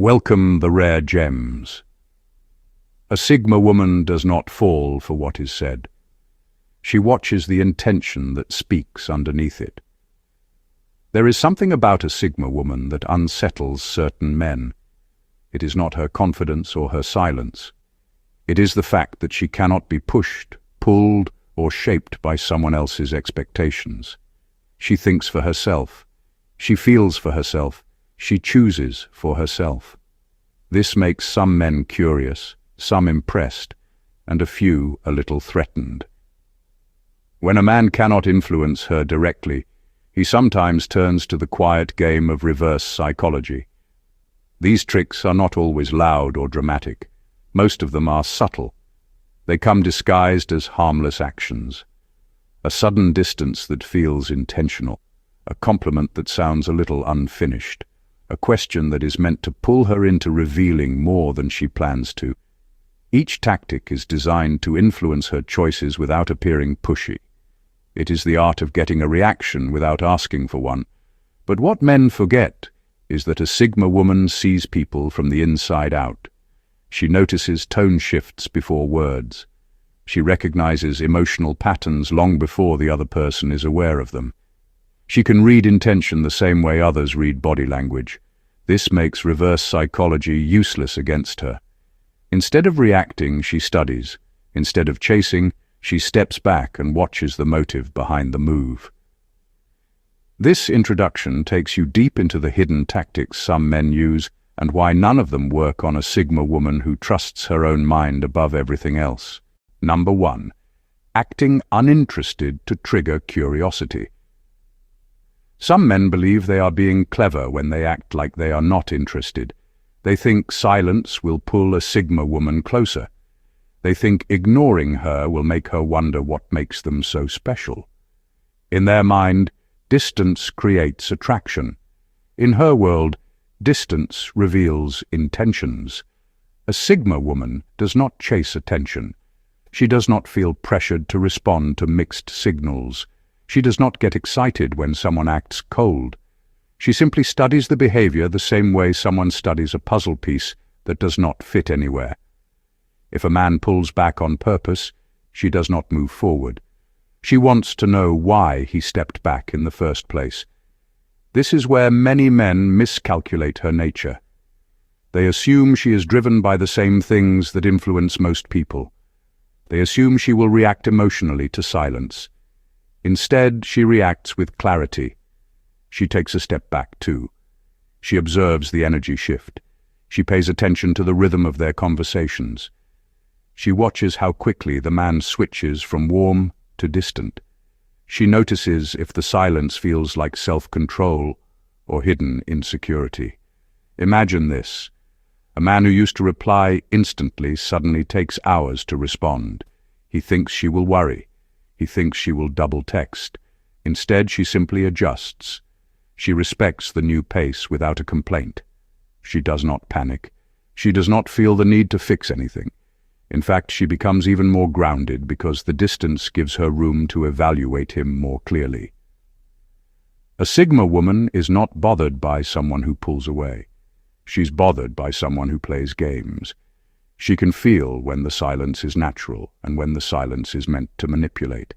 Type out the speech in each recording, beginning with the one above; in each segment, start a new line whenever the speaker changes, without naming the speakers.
Welcome the rare gems. A Sigma woman does not fall for what is said. She watches the intention that speaks underneath it. There is something about a Sigma woman that unsettles certain men. It is not her confidence or her silence. It is the fact that she cannot be pushed, pulled, or shaped by someone else's expectations. She thinks for herself. She feels for herself. She chooses for herself. This makes some men curious, some impressed, and a few a little threatened. When a man cannot influence her directly, he sometimes turns to the quiet game of reverse psychology. These tricks are not always loud or dramatic. Most of them are subtle. They come disguised as harmless actions. A sudden distance that feels intentional, a compliment that sounds a little unfinished, a question that is meant to pull her into revealing more than she plans to. Each tactic is designed to influence her choices without appearing pushy. It is the art of getting a reaction without asking for one. But what men forget is that a Sigma woman sees people from the inside out. She notices tone shifts before words. She recognizes emotional patterns long before the other person is aware of them. She can read intention the same way others read body language. This makes reverse psychology useless against her. Instead of reacting, she studies. Instead of chasing, she steps back and watches the motive behind the move. This introduction takes you deep into the hidden tactics some men use and why none of them work on a Sigma woman who trusts her own mind above everything else. Number 1. Acting uninterested to trigger curiosity. Some men believe they are being clever when they act like they are not interested. They think silence will pull a Sigma woman closer. They think ignoring her will make her wonder what makes them so special. In their mind, distance creates attraction. In her world, distance reveals intentions. A Sigma woman does not chase attention. She does not feel pressured to respond to mixed signals. She does not get excited when someone acts cold. She simply studies the behavior the same way someone studies a puzzle piece that does not fit anywhere. If a man pulls back on purpose, she does not move forward. She wants to know why he stepped back in the first place. This is where many men miscalculate her nature. They assume she is driven by the same things that influence most people. They assume she will react emotionally to silence. Instead, she reacts with clarity. She takes a step back too. She observes the energy shift. She pays attention to the rhythm of their conversations. She watches how quickly the man switches from warm to distant. She notices if the silence feels like self-control or hidden insecurity. Imagine this. A man who used to reply instantly suddenly takes hours to respond. He thinks she will worry. He thinks she will double text. Instead, she simply adjusts. She respects the new pace without a complaint. She does not panic. She does not feel the need to fix anything. In fact, she becomes even more grounded because the distance gives her room to evaluate him more clearly. A Sigma woman is not bothered by someone who pulls away. She's bothered by someone who plays games. She can feel when the silence is natural and when the silence is meant to manipulate.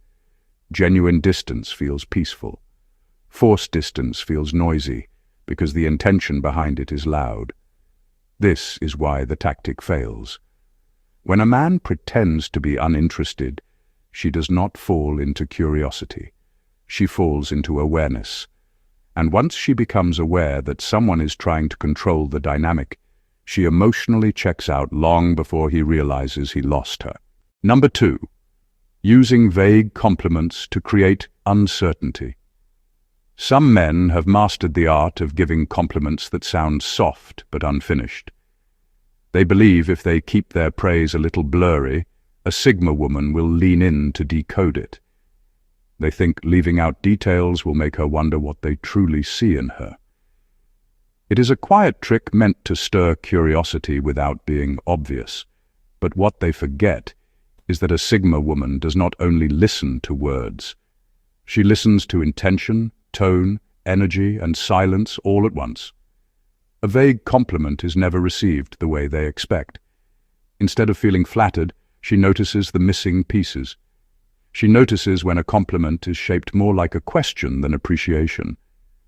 Genuine distance feels peaceful. Forced distance feels noisy because the intention behind it is loud. This is why the tactic fails. When a man pretends to be uninterested, she does not fall into curiosity. She falls into awareness. And once she becomes aware that someone is trying to control the dynamic, she emotionally checks out long before he realizes he lost her. Number 2. Using vague compliments to create uncertainty. Some men have mastered the art of giving compliments that sound soft but unfinished. They believe if they keep their praise a little blurry, a Sigma woman will lean in to decode it. They think leaving out details will make her wonder what they truly see in her. It is a quiet trick meant to stir curiosity without being obvious. But what they forget is that a Sigma woman does not only listen to words. She listens to intention, tone, energy, and silence all at once. A vague compliment is never received the way they expect. Instead of feeling flattered, she notices the missing pieces. She notices when a compliment is shaped more like a question than appreciation.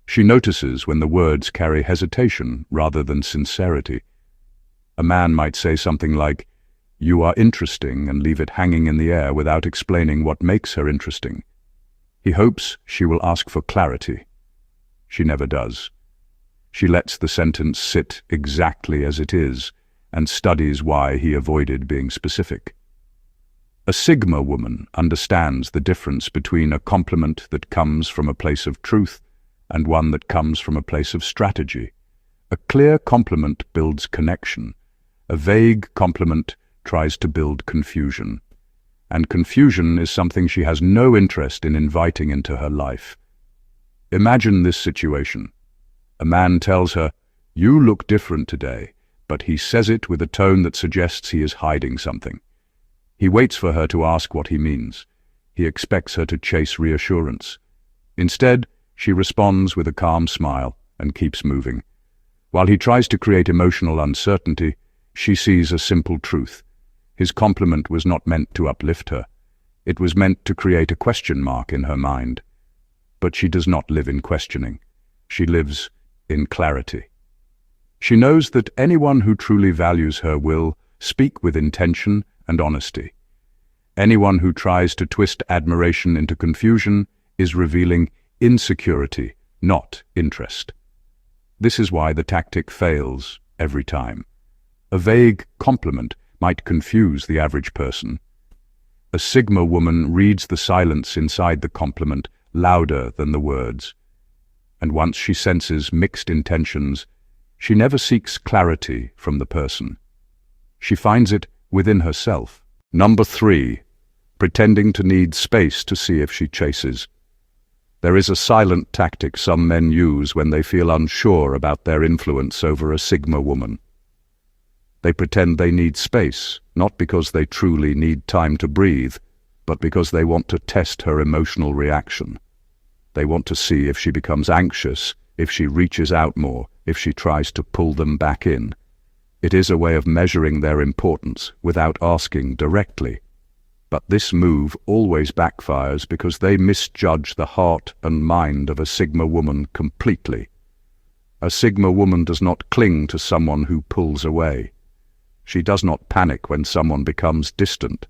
She notices when the words carry hesitation rather than sincerity. A man might say something like, "You are interesting," and leave it hanging in the air without explaining what makes her interesting. He hopes she will ask for clarity. She never does. She lets the sentence sit exactly as it is and studies why he avoided being specific. A Sigma woman understands the difference between a compliment that comes from a place of truth and one that comes from a place of strategy. A clear compliment builds connection. A vague compliment tries to build confusion. And confusion is something she has no interest in inviting into her life. Imagine this situation. A man tells her, "You look different today," but he says it with a tone that suggests he is hiding something. He waits for her to ask what he means. He expects her to chase reassurance. Instead, she responds with a calm smile and keeps moving. While he tries to create emotional uncertainty, she sees a simple truth. His compliment was not meant to uplift her. It was meant to create a question mark in her mind. But she does not live in questioning. She lives in clarity. She knows that anyone who truly values her will speak with intention and honesty. Anyone who tries to twist admiration into confusion is revealing insecurity, not interest. This is why the tactic fails every time. A vague compliment might confuse the average person. A Sigma woman reads the silence inside the compliment louder than the words. And once she senses mixed intentions, she never seeks clarity from the person. She finds it within herself. Number 3, pretending to need space to see if she chases. There is a silent tactic some men use when they feel unsure about their influence over a Sigma woman. They pretend they need space, not because they truly need time to breathe, but because they want to test her emotional reaction. They want to see if she becomes anxious, if she reaches out more, if she tries to pull them back in. It is a way of measuring their importance without asking directly. But this move always backfires because they misjudge the heart and mind of a Sigma woman completely. A Sigma woman does not cling to someone who pulls away. She does not panic when someone becomes distant.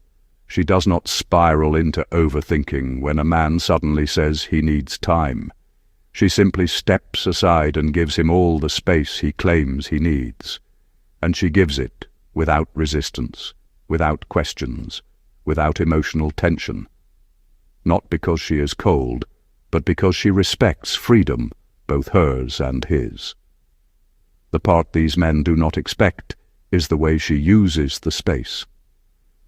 She does not spiral into overthinking when a man suddenly says he needs time. She simply steps aside and gives him all the space he claims he needs. And she gives it without resistance, without questions, without emotional tension. Not because she is cold, but because she respects freedom, both hers and his. The part these men do not expect is the way she uses the space.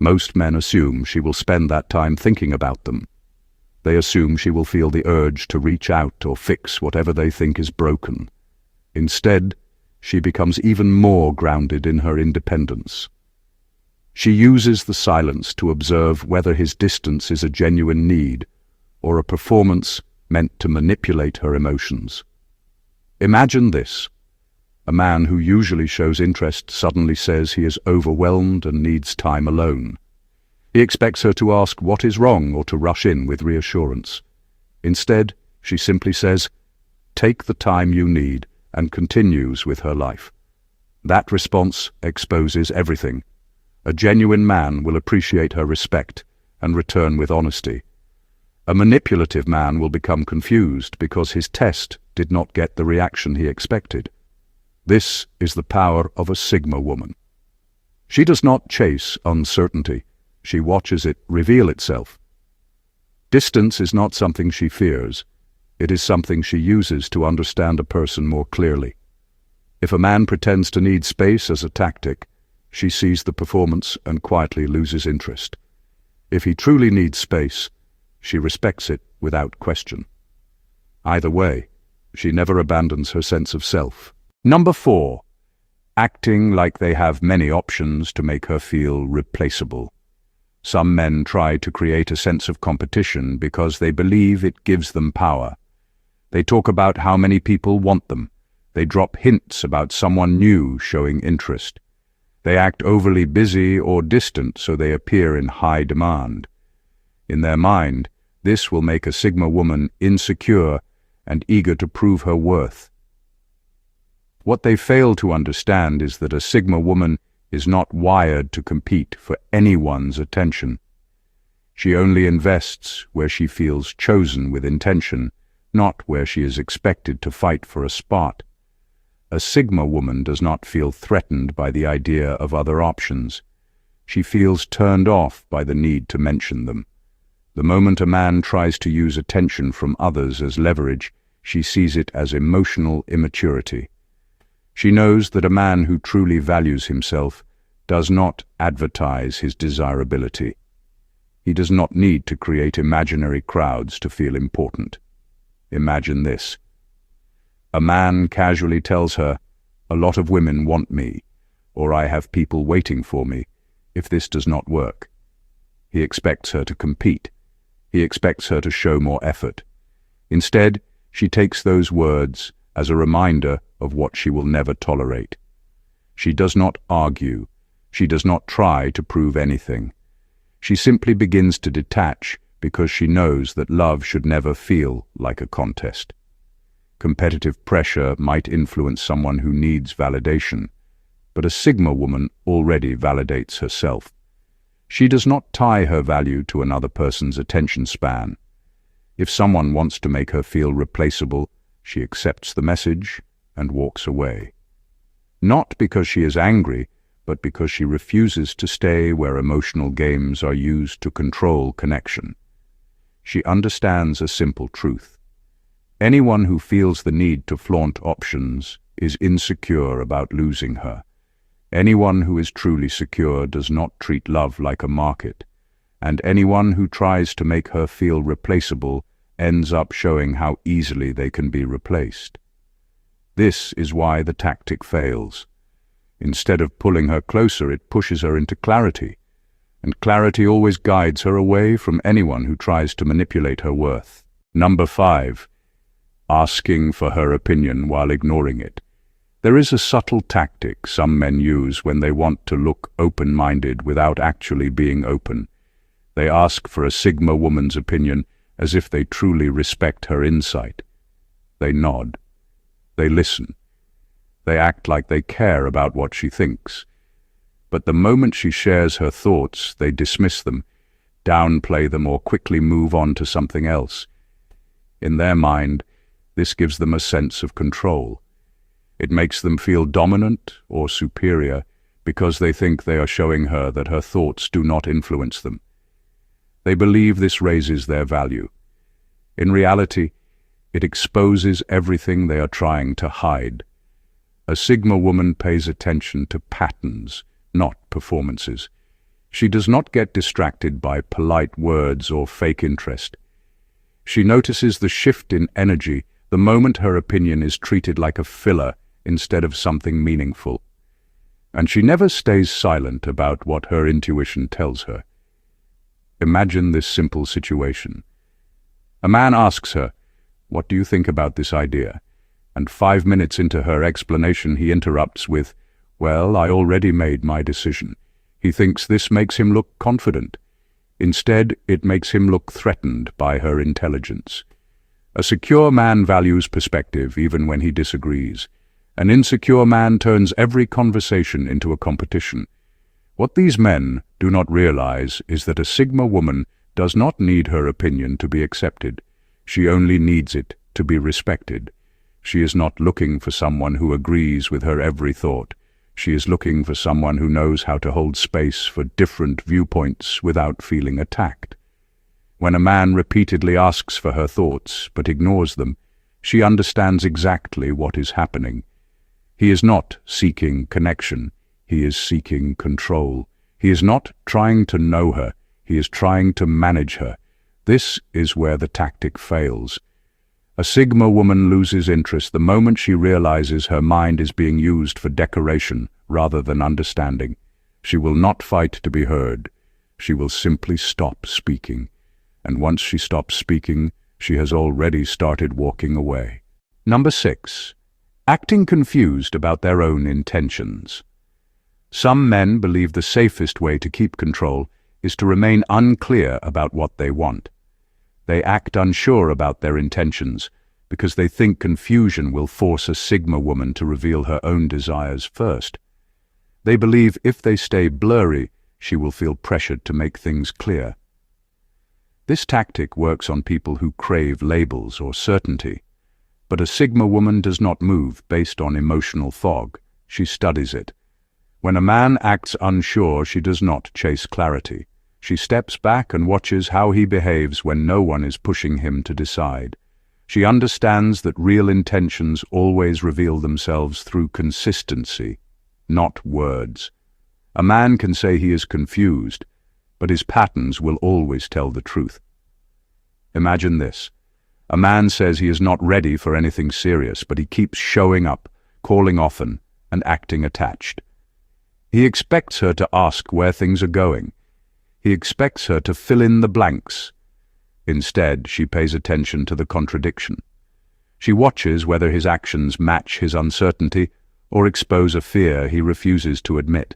Most men assume she will spend that time thinking about them. They assume she will feel the urge to reach out or fix whatever they think is broken. Instead, she becomes even more grounded in her independence. She uses the silence to observe whether his distance is a genuine need or a performance meant to manipulate her emotions. Imagine this. A man who usually shows interest suddenly says he is overwhelmed and needs time alone. He expects her to ask what is wrong or to rush in with reassurance. Instead, she simply says, "Take the time you need," and continues with her life. That response exposes everything. A genuine man will appreciate her respect and return with honesty. A manipulative man will become confused because his test did not get the reaction he expected. This is the power of a Sigma woman. She does not chase uncertainty. She watches it reveal itself. Distance is not something she fears. It is something she uses to understand a person more clearly. If a man pretends to need space as a tactic, she sees the performance and quietly loses interest. If he truly needs space, she respects it without question. Either way, she never abandons her sense of self. Number 4, acting like they have many options to make her feel replaceable. Some men try to create a sense of competition because they believe it gives them power. They talk about how many people want them, They drop hints about someone new showing interest. They act overly busy or distant so they appear in high demand. In their mind, this will make a Sigma woman insecure and eager to prove her worth. What they fail to understand is that a Sigma woman is not wired to compete for anyone's attention. She only invests where she feels chosen with intention, not where she is expected to fight for a spot. A Sigma woman does not feel threatened by the idea of other options. She feels turned off by the need to mention them. The moment a man tries to use attention from others as leverage, she sees it as emotional immaturity. She knows that a man who truly values himself does not advertise his desirability. He does not need to create imaginary crowds to feel important. Imagine this. A man casually tells her, "A lot of women want me," or "I have people waiting for me," if this does not work. He expects her to compete. He expects her to show more effort. Instead, she takes those words as a reminder of what she will never tolerate. She does not argue. She does not try to prove anything. She simply begins to detach because she knows that love should never feel like a contest. Competitive pressure might influence someone who needs validation, but a Sigma woman already validates herself. She does not tie her value to another person's attention span. If someone wants to make her feel replaceable, she accepts the message and walks away. Not because she is angry, but because she refuses to stay where emotional games are used to control connection. She understands a simple truth. Anyone who feels the need to flaunt options is insecure about losing her. Anyone who is truly secure does not treat love like a market, and anyone who tries to make her feel replaceable ends up showing how easily they can be replaced. This is why the tactic fails. Instead of pulling her closer, it pushes her into clarity, and clarity always guides her away from anyone who tries to manipulate her worth. Number 5. Asking for her opinion while ignoring it. There is a subtle tactic some men use when they want to look open-minded without actually being open. They ask for a Sigma woman's opinion as if they truly respect her insight. They nod. They listen. They act like they care about what she thinks. But the moment she shares her thoughts, they dismiss them, downplay them, or quickly move on to something else. In their mind, this gives them a sense of control. It makes them feel dominant or superior because they think they are showing her that her thoughts do not influence them. They believe this raises their value. In reality, it exposes everything they are trying to hide. A Sigma woman pays attention to patterns, not performances. She does not get distracted by polite words or fake interest. She notices the shift in energy the moment her opinion is treated like a filler instead of something meaningful. And she never stays silent about what her intuition tells her. Imagine this simple situation. A man asks her, "What do you think about this idea?" And 5 minutes into her explanation, he interrupts with, "Well, I already made my decision." He thinks this makes him look confident. Instead, it makes him look threatened by her intelligence. A secure man values perspective even when he disagrees. An insecure man turns every conversation into a competition. What these men do not realize is that a Sigma woman does not need her opinion to be accepted. She only needs it to be respected. She is not looking for someone who agrees with her every thought. She is looking for someone who knows how to hold space for different viewpoints without feeling attacked. When a man repeatedly asks for her thoughts but ignores them, she understands exactly what is happening. He is not seeking connection. He is seeking control. He is not trying to know her. He is trying to manage her. This is where the tactic fails. A Sigma woman loses interest the moment she realizes her mind is being used for decoration rather than understanding. She will not fight to be heard. She will simply stop speaking. And once she stops speaking, she has already started walking away. Number 6. Acting confused about their own intentions. Some men believe the safest way to keep control is to remain unclear about what they want. They act unsure about their intentions because they think confusion will force a Sigma woman to reveal her own desires first. They believe if they stay blurry, she will feel pressured to make things clear. This tactic works on people who crave labels or certainty. But a Sigma woman does not move based on emotional fog. She studies it. When a man acts unsure, she does not chase clarity. She steps back and watches how he behaves when no one is pushing him to decide. She understands that real intentions always reveal themselves through consistency, not words. A man can say he is confused, but his patterns will always tell the truth. Imagine this. A man says he is not ready for anything serious, but he keeps showing up, calling often, and acting attached. He expects her to ask where things are going. He expects her to fill in the blanks. Instead, she pays attention to the contradiction. She watches whether his actions match his uncertainty or expose a fear he refuses to admit.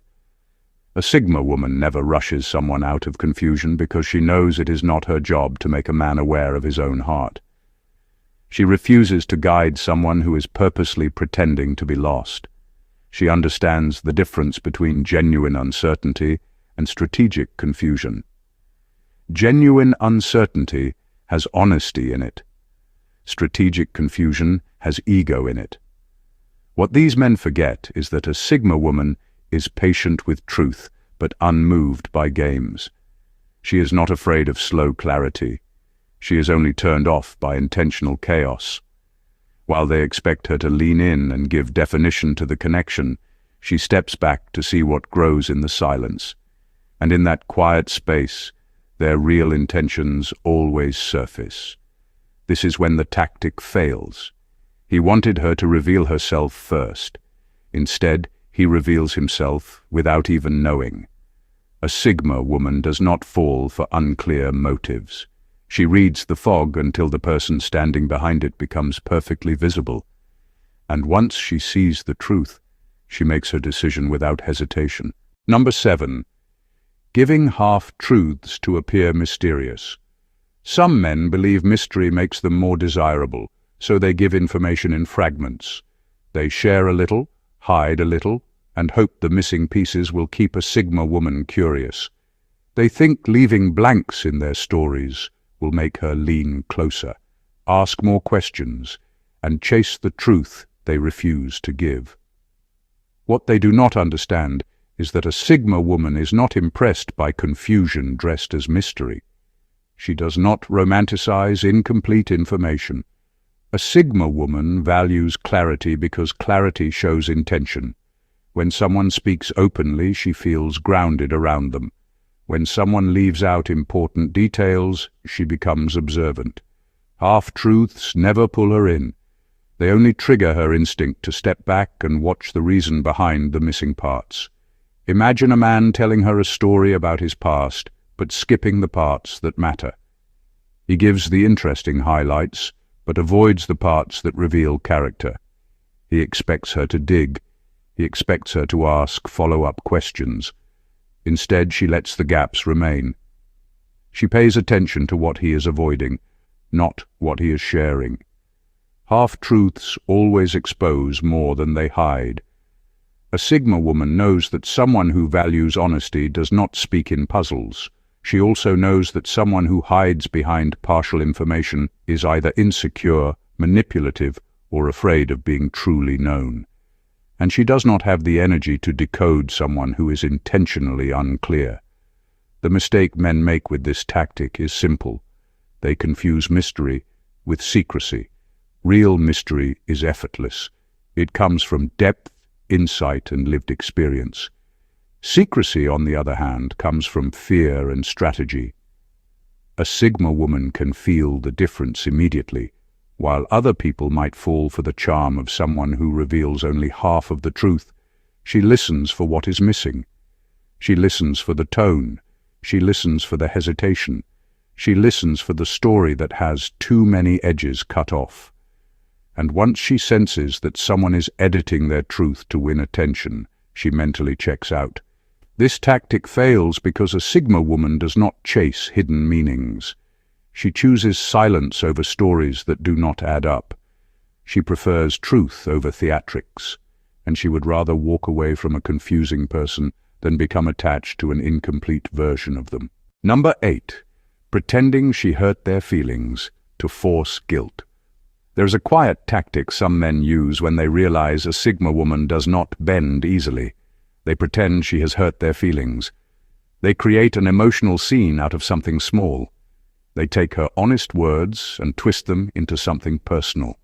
A Sigma woman never rushes someone out of confusion because she knows it is not her job to make a man aware of his own heart. She refuses to guide someone who is purposely pretending to be lost. She understands the difference between genuine uncertainty and strategic confusion. Genuine uncertainty has honesty in it. Strategic confusion has ego in it. What these men forget is that a Sigma woman is patient with truth, but unmoved by games. She is not afraid of slow clarity. She is only turned off by intentional chaos. While they expect her to lean in and give definition to the connection, she steps back to see what grows in the silence. And in that quiet space, their real intentions always surface. This is when the tactic fails. He wanted her to reveal herself first. Instead, he reveals himself without even knowing. A Sigma woman does not fall for unclear motives. She reads the fog until the person standing behind it becomes perfectly visible. And once she sees the truth, she makes her decision without hesitation. Number 7. Giving half-truths to appear mysterious. Some men believe mystery makes them more desirable, so they give information in fragments. They share a little, hide a little, and hope the missing pieces will keep a Sigma woman curious. They think leaving blanks in their stories will make her lean closer, ask more questions, and chase the truth they refuse to give. What they do not understand is that a Sigma woman is not impressed by confusion dressed as mystery. She does not romanticize incomplete information. A Sigma woman values clarity because clarity shows intention. When someone speaks openly, she feels grounded around them. When someone leaves out important details, she becomes observant. Half-truths never pull her in. They only trigger her instinct to step back and watch the reason behind the missing parts. Imagine a man telling her a story about his past, but skipping the parts that matter. He gives the interesting highlights, but avoids the parts that reveal character. He expects her to dig. He expects her to ask follow-up questions. Instead, she lets the gaps remain. She pays attention to what he is avoiding, not what he is sharing. Half-truths always expose more than they hide. A Sigma woman knows that someone who values honesty does not speak in puzzles. She also knows that someone who hides behind partial information is either insecure, manipulative, or afraid of being truly known. And she does not have the energy to decode someone who is intentionally unclear. The mistake men make with this tactic is simple. They confuse mystery with secrecy. Real mystery is effortless. It comes from depth, insight, and lived experience. Secrecy, on the other hand, comes from fear and strategy. A Sigma woman can feel the difference immediately, while other people might fall for the charm of someone who reveals only half of the truth. She listens for what is missing. She listens for the tone. She listens for the hesitation. She listens for the story that has too many edges cut off. And once she senses that someone is editing their truth to win attention, she mentally checks out. This tactic fails because a Sigma woman does not chase hidden meanings. She chooses silence over stories that do not add up. She prefers truth over theatrics, and she would rather walk away from a confusing person than become attached to an incomplete version of them. Number 8. Pretending she hurt their feelings to force guilt. There's a quiet tactic some men use when they realize a Sigma woman does not bend easily. They pretend she has hurt their feelings. They create an emotional scene out of something small. They take her honest words and twist them into something personal.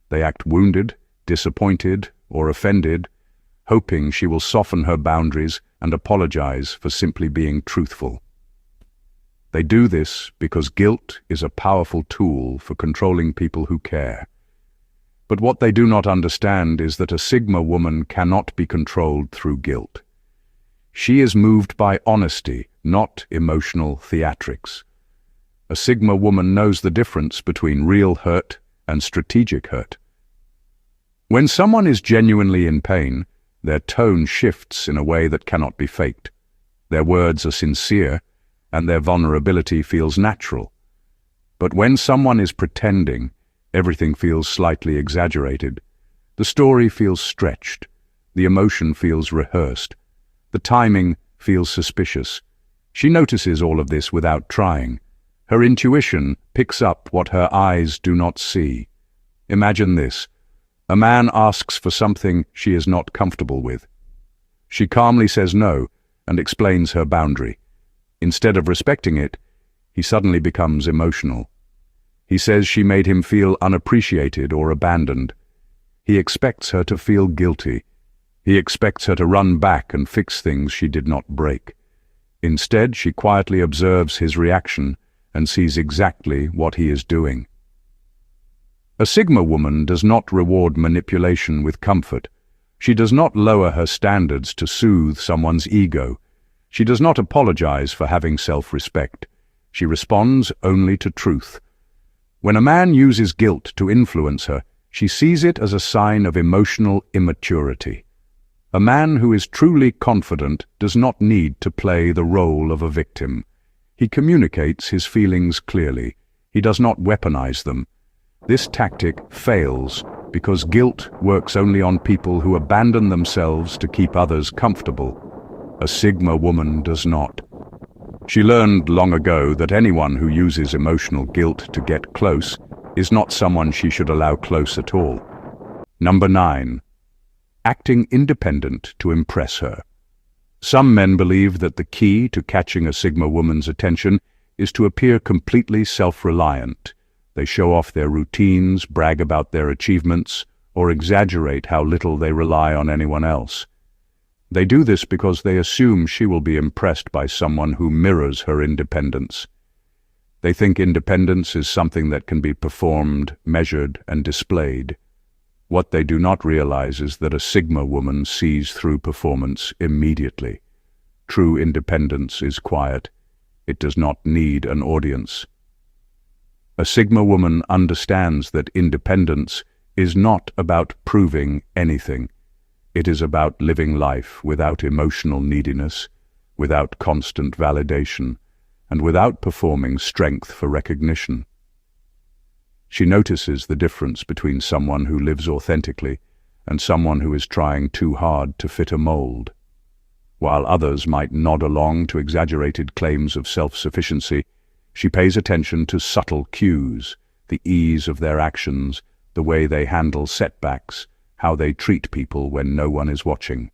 They act wounded, disappointed, or offended, hoping she will soften her boundaries and apologize for simply being truthful. They do this because guilt is a powerful tool for controlling people who care. But what they do not understand is that a Sigma woman cannot be controlled through guilt. She is moved by honesty, not emotional theatrics. A Sigma woman knows the difference between real hurt and strategic hurt. When someone is genuinely in pain, their tone shifts in a way that cannot be faked. Their words are sincere, and their vulnerability feels natural. But when someone is pretending, everything feels slightly exaggerated. The story feels stretched. The emotion feels rehearsed. The timing feels suspicious. She notices all of this without trying. Her intuition picks up what her eyes do not see. Imagine this. A man asks for something she is not comfortable with. She calmly says no and explains her boundary. Instead of respecting it, he suddenly becomes emotional. He says she made him feel unappreciated or abandoned. He expects her to feel guilty. He expects her to run back and fix things she did not break. Instead, she quietly observes his reaction and sees exactly what he is doing. A Sigma woman does not reward manipulation with comfort. She does not lower her standards to soothe someone's ego. She does not apologize for having self-respect. She responds only to truth. When a man uses guilt to influence her, she sees it as a sign of emotional immaturity. A man who is truly confident does not need to play the role of a victim. He communicates his feelings clearly. He does not weaponize them. This tactic fails because guilt works only on people who abandon themselves to keep others comfortable. A Sigma woman does not. She learned long ago that anyone who uses emotional guilt to get close is not someone she should allow close at all. Number 9. Acting independent to impress her. Some men believe that the key to catching a Sigma woman's attention is to appear completely self-reliant. They show off their routines, brag about their achievements, or exaggerate how little they rely on anyone else. They do this because they assume she will be impressed by someone who mirrors her independence. They think independence is something that can be performed, measured, and displayed. What they do not realize is that a Sigma woman sees through performance immediately. True independence is quiet. It does not need an audience. A Sigma woman understands that independence is not about proving anything. It is about living life without emotional neediness, without constant validation, and without performing strength for recognition. She notices the difference between someone who lives authentically and someone who is trying too hard to fit a mold. While others might nod along to exaggerated claims of self-sufficiency, she pays attention to subtle cues, the ease of their actions, the way they handle setbacks, how they treat people when no one is watching.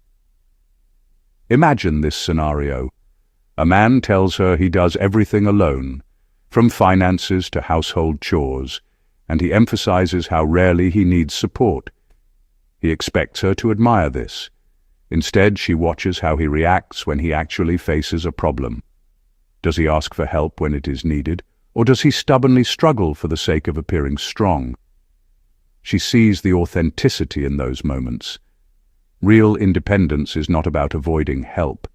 Imagine this scenario. A man tells her he does everything alone, from finances to household chores, and he emphasizes how rarely he needs support. He expects her to admire this. Instead, she watches how he reacts when he actually faces a problem. Does he ask for help when it is needed, or does he stubbornly struggle for the sake of appearing strong? She sees the authenticity in those moments. Real independence is not about avoiding help.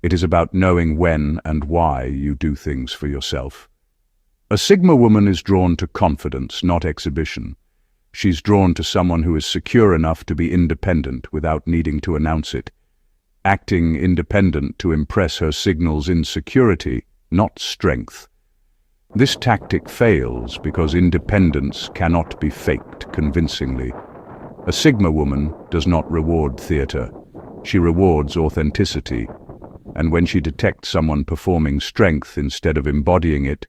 It is about knowing when and why you do things for yourself. A Sigma woman is drawn to confidence, not exhibition. She's drawn to someone who is secure enough to be independent without needing to announce it. Acting independent to impress her signals insecurity, not strength. This tactic fails because independence cannot be faked convincingly. A Sigma woman does not reward theater. She rewards authenticity. And when she detects someone performing strength instead of embodying it,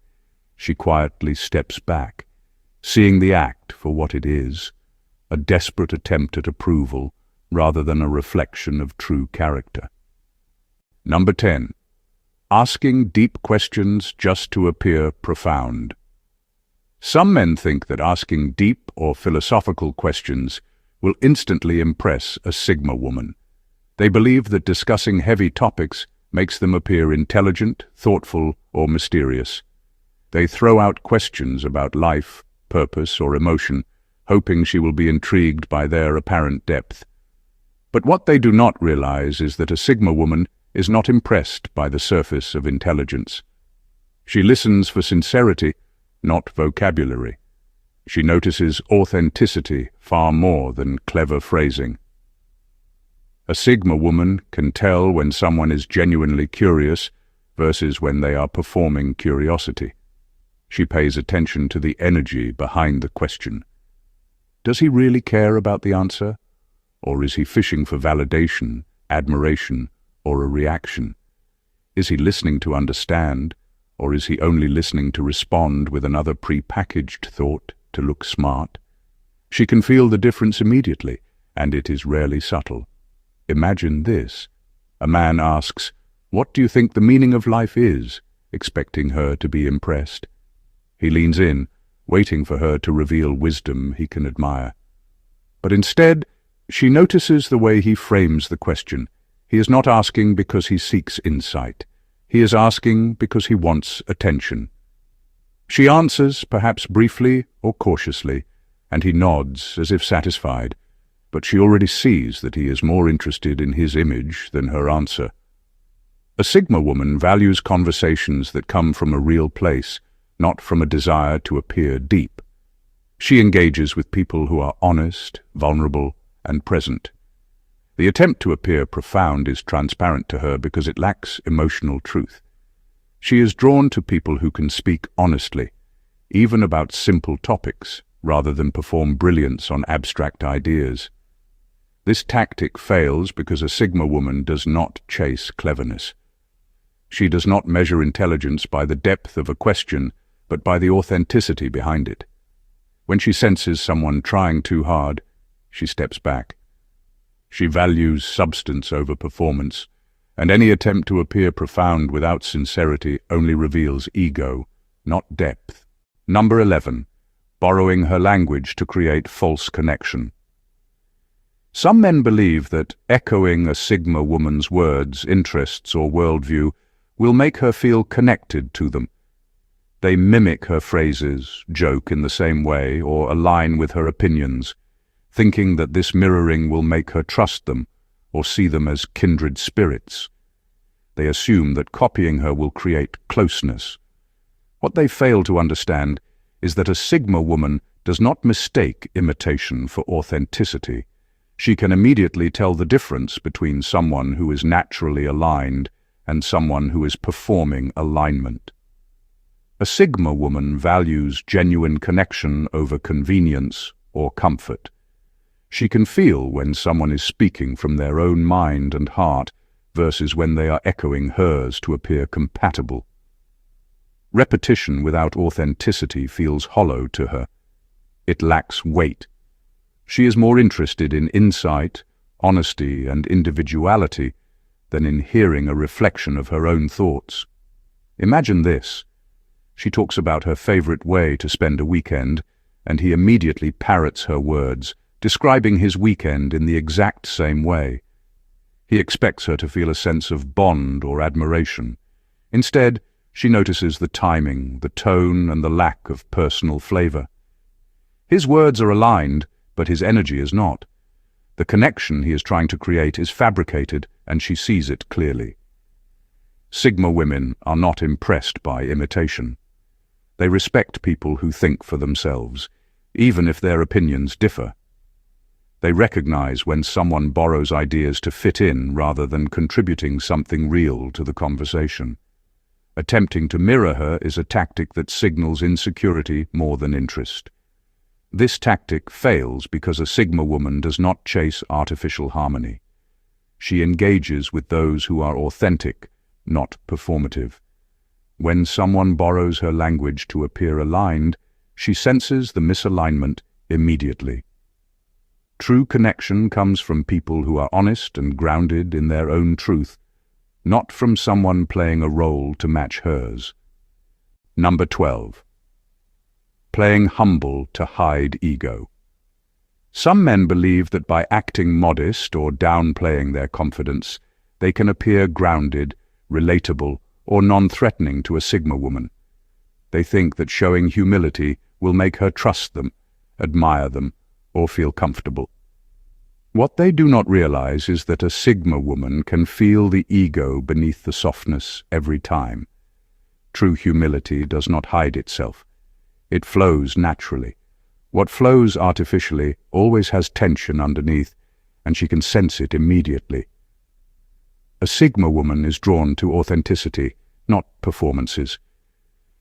she quietly steps back, seeing the act for what it is, a desperate attempt at approval rather than a reflection of true character. Number 10. Asking deep questions just to appear profound. Some men think that asking deep or philosophical questions will instantly impress a Sigma woman. They believe that discussing heavy topics makes them appear intelligent, thoughtful, or mysterious. They throw out questions about life, purpose, or emotion, hoping she will be intrigued by their apparent depth. But what they do not realize is that a Sigma woman is not impressed by the surface of intelligence. She listens for sincerity, not vocabulary. She notices authenticity far more than clever phrasing. A Sigma woman can tell when someone is genuinely curious versus when they are performing curiosity. She pays attention to the energy behind the question. Does he really care about the answer? Or is he fishing for validation, admiration, or a reaction? Is he listening to understand, or is he only listening to respond with another pre-packaged thought to look smart? She can feel the difference immediately, and it is rarely subtle. Imagine this. A man asks, "What do you think the meaning of life is?" expecting her to be impressed. He leans in, waiting for her to reveal wisdom he can admire. But instead, she notices the way he frames the question. He is not asking because he seeks insight. He is asking because he wants attention. She answers, perhaps briefly or cautiously, and he nods as if satisfied, but she already sees that he is more interested in his image than her answer. A Sigma woman values conversations that come from a real place, not from a desire to appear deep. She engages with people who are honest, vulnerable, and present. The attempt to appear profound is transparent to her because it lacks emotional truth. She is drawn to people who can speak honestly, even about simple topics, rather than perform brilliance on abstract ideas. This tactic fails because a Sigma woman does not chase cleverness. She does not measure intelligence by the depth of a question, but by the authenticity behind it. When she senses someone trying too hard, she steps back. She values substance over performance, and any attempt to appear profound without sincerity only reveals ego, not depth. Number 11. Borrowing her language to create false connection. Some men believe that echoing a Sigma woman's words, interests, or worldview will make her feel connected to them. They mimic her phrases, joke in the same way, or align with her opinions, thinking that this mirroring will make her trust them or see them as kindred spirits. They assume that copying her will create closeness. What they fail to understand is that a Sigma woman does not mistake imitation for authenticity. She can immediately tell the difference between someone who is naturally aligned and someone who is performing alignment. A Sigma woman values genuine connection over convenience or comfort. She can feel when someone is speaking from their own mind and heart versus when they are echoing hers to appear compatible. Repetition without authenticity feels hollow to her. It lacks weight. She is more interested in insight, honesty, and individuality than in hearing a reflection of her own thoughts. Imagine this. She talks about her favorite way to spend a weekend, and he immediately parrots her words, describing his weekend in the exact same way. He expects her to feel a sense of bond or admiration. Instead, she notices the timing, the tone, and the lack of personal flavor. His words are aligned, but his energy is not. The connection he is trying to create is fabricated, and she sees it clearly. Sigma women are not impressed by imitation. They respect people who think for themselves, even if their opinions differ. They recognize when someone borrows ideas to fit in rather than contributing something real to the conversation. Attempting to mirror her is a tactic that signals insecurity more than interest. This tactic fails because a Sigma woman does not chase artificial harmony. She engages with those who are authentic, not performative. When someone borrows her language to appear aligned, she senses the misalignment immediately. True connection comes from people who are honest and grounded in their own truth, not from someone playing a role to match hers. Number 12. Playing humble to hide ego. Some men believe that by acting modest or downplaying their confidence, they can appear grounded, relatable, or non-threatening to a Sigma woman. They think that showing humility will make her trust them, admire them, or feel comfortable. What they do not realize is that a Sigma woman can feel the ego beneath the softness every time. True humility does not hide itself. It flows naturally. What flows artificially always has tension underneath, and she can sense it immediately. A Sigma woman is drawn to authenticity, not performances.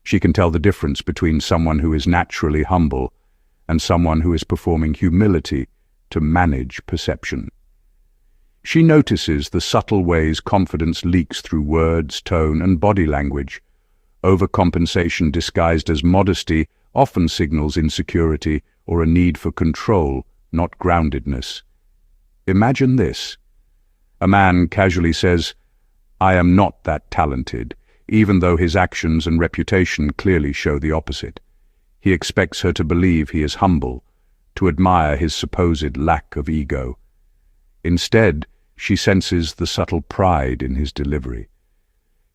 She can tell the difference between someone who is naturally humble and someone who is performing humility to manage perception. She notices the subtle ways confidence leaks through words, tone, and body language. Overcompensation disguised as modesty often signals insecurity or a need for control, not groundedness. Imagine this. A man casually says, "I am not that talented," even though his actions and reputation clearly show the opposite. He expects her to believe he is humble, to admire his supposed lack of ego. Instead, she senses the subtle pride in his delivery.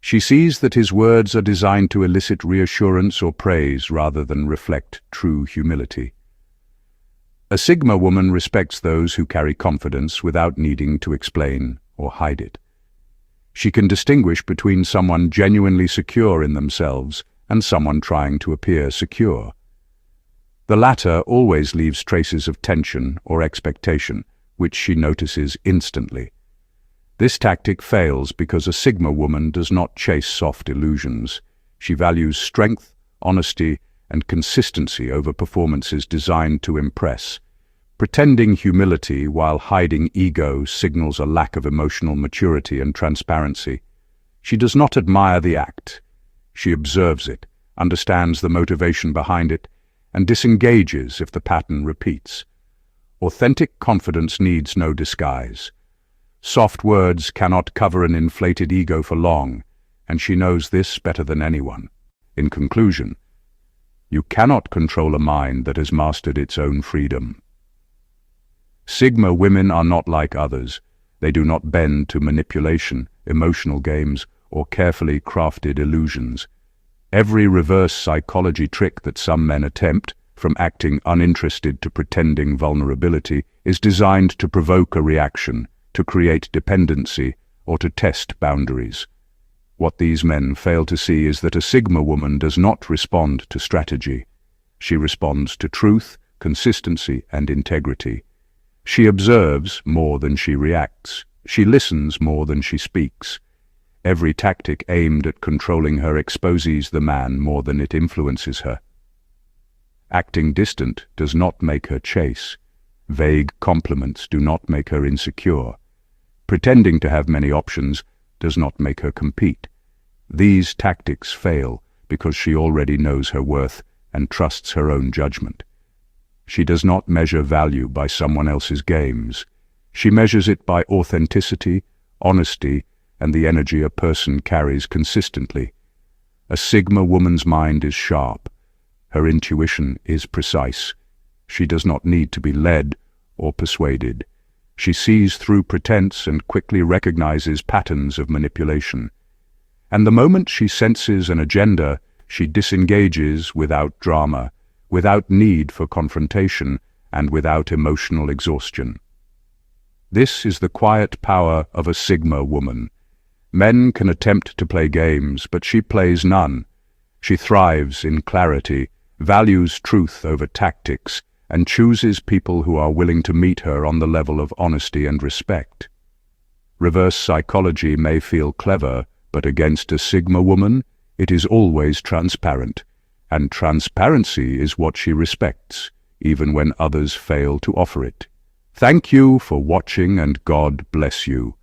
She sees that his words are designed to elicit reassurance or praise rather than reflect true humility. A Sigma woman respects those who carry confidence without needing to explain or hide it. She can distinguish between someone genuinely secure in themselves and someone trying to appear secure. The latter always leaves traces of tension or expectation, which she notices instantly. This tactic fails because a Sigma woman does not chase soft illusions. She values strength, honesty, and consistency over performances designed to impress. Pretending humility while hiding ego signals a lack of emotional maturity and transparency. She does not admire the act. She observes it, understands the motivation behind it, and disengages if the pattern repeats. Authentic confidence needs no disguise. Soft words cannot cover an inflated ego for long, and she knows this better than anyone. In conclusion, you cannot control a mind that has mastered its own freedom. Sigma women are not like others. They do not bend to manipulation, emotional games, or carefully crafted illusions. Every reverse psychology trick that some men attempt, from acting uninterested to pretending vulnerability, is designed to provoke a reaction, to create dependency, or to test boundaries. What these men fail to see is that a Sigma woman does not respond to strategy. She responds to truth, consistency, and integrity. She observes more than she reacts. She listens more than she speaks. Every tactic aimed at controlling her exposes the man more than it influences her. Acting distant does not make her chase. Vague compliments do not make her insecure. Pretending to have many options does not make her compete. These tactics fail because she already knows her worth and trusts her own judgment. She does not measure value by someone else's games. She measures it by authenticity, honesty, and the energy a person carries consistently. A Sigma woman's mind is sharp. Her intuition is precise. She does not need to be led or persuaded. She sees through pretense and quickly recognizes patterns of manipulation. And the moment she senses an agenda, she disengages without drama, without need for confrontation, and without emotional exhaustion. This is the quiet power of a Sigma woman. Men can attempt to play games, but she plays none. She thrives in clarity, values truth over tactics, and chooses people who are willing to meet her on the level of honesty and respect. Reverse psychology may feel clever, but against a Sigma woman, it is always transparent, and transparency is what she respects, even when others fail to offer it. Thank you for watching, and God bless you.